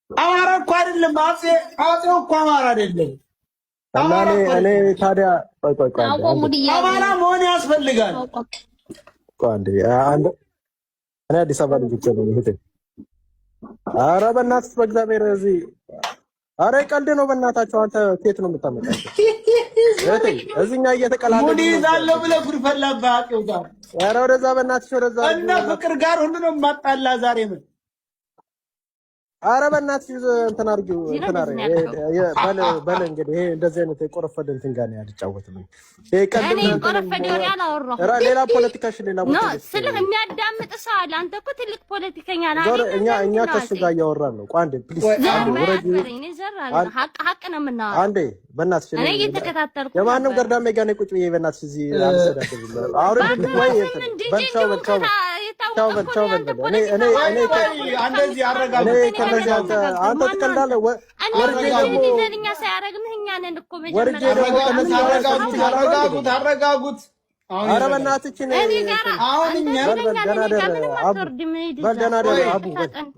አማራ እኮ አይደለም አጼው እኮ አማራ አይደለም። እኔ ታዲያ ቆይ አማራ መሆን ያስፈልጋል። እኔ አዲስ አበባ ልጅ ነው ይሄ። ኧረ በእናትህ በእግዚአብሔር እዚህ ኧረ ቀልድ ነው በእናታችሁ። አንተ ከየት ነው የምታመጣቸው? እዚህኛ እየተቀላለደ ሙዲ ይዛለው ብለህ ጉድ ፈላብህ አጤው ጋር። ኧረ ወደዛ በእናትሽ ወደዛ እና ፍቅር ጋር ሁሉ ነው ማጣላ ዛሬ ምን ኧረ በእናትሽ እንትን አድርጊው እንትን በል እንግዲህ ይሄ እንደዚህ አይነት የቆረፈደ እንትን ጋር ነው ያልጫወትም። ይሄ ቀልድ ነው ቆረፈደ ወሬ አላወራሁም። ሌላ ፖለቲካሽን ሌላ ቦታ ስልህ የሚያዳምጥ ሰው አለ። አንተ እኮ ትልቅ ፖለቲከኛ ነህ። እኛ ከሱ ጋር እያወራን ነው። ቆይ አንዴ ፕሊዝ ሀቅ ነው የምናወራው። አንዴ በእናትሽ እኔ እየተከታተልኩ የማንም ገርዳሜ ጋር ነው ቁጭ ብዬ በእናትሽ እዚህ አልሰዳደብም። አውርድ ወይ በልቻው እንደዚህ አረጋግጥ አንተ ትቀልዳለህ። ወርጄ ደግሞ እኛ ሳያረግምህ እኛ ነን እኮ አረጋጉት። ኧረ በእናትህ አሁን እኛ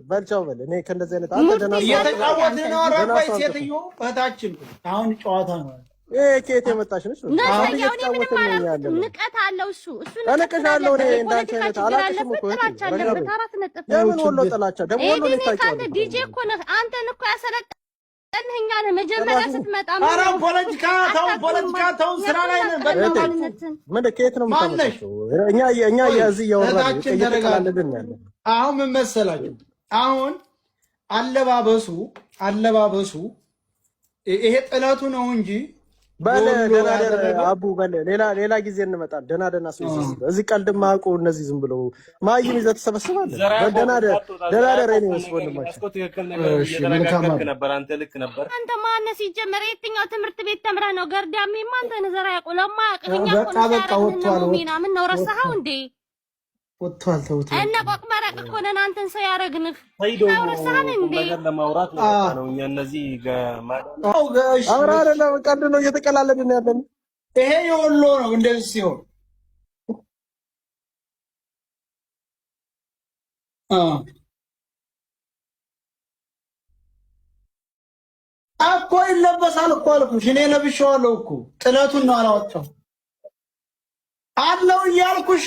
በልቻው በል። እኔ ከእንደዚህ አይነት አንተ ደህና እየተጫወትን ነው። አረጋይ ሴትዮ እህታችን አሁን ጨዋታ ነው። ይሄ ከየት የመጣሽ ነሽ? ንቀት አለው እሱ ተነቀሻለሁ። እኔ እንዳንቺ አይነት አላቅሽም እኮ የምን ወሎ ጥላቻ ደግሞ ወሎ ልታጫወት ዲጄ እኮ ነህ አንተን እኮ ያሰለጠንህ እኛ ነን። መጀመሪያ ስትመጣ ኧረ ፖለቲካ ተው ስራ ላይ ነን። ምን ከየት ነው የምታመጣው? እኛ የዚህ እያወራን እየተቀላለድን ያለ። አሁን ምን መሰላችሁ? አሁን አለባበሱ ይሄ ጥለቱ ነው እንጂ በለ ደናደር አቡ በለ ሌላ ጊዜ እንመጣለን። ደናደና እዚህ ቀልድ ማውቁ እነዚህ ዝም ብለው ማይም ይዘህ ተሰበስባለህ። ደናደር እኔ ወንድማችን አንተ ማነህ ሲጀመር? የትኛው ትምህርት ቤት ተምረህ ነው? ገርዳሜማ አንተ ነዘራ ያቆለማ ያቅኛ ምን ነው ረሳኸው እንዴ? ወጥቷል ተውት እና ቆቅመረቅ እኮ ነን አንተን ሰው ያረግንህ ረሳኸን እንዴ? ለማውራት ነው እኛ እነዚህ አውራ አይደለም ቀልድ ነው እየተቀላለድን ያለን። ይሄ የወሎ ነው እንደዚህ ሲሆን እኮ ይለበሳል እኮ አልኩሽ። እኔ ለብሼዋለሁ እኮ ጥለቱን ነው አላወጣው አለው እያልኩሽ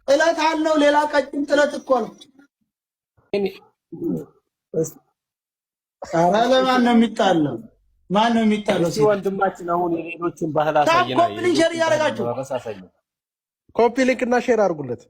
ጥለት አለው። ሌላ ቀጭን ጥለት እኮ ነው። ማን ነው የሚጣለው? ማን ነው የሚጣለው? ወንድማችን አሁን የሌሎችን ባህል አሳየና ኮፒ ሊንክ እና ሼር አድርጉለት።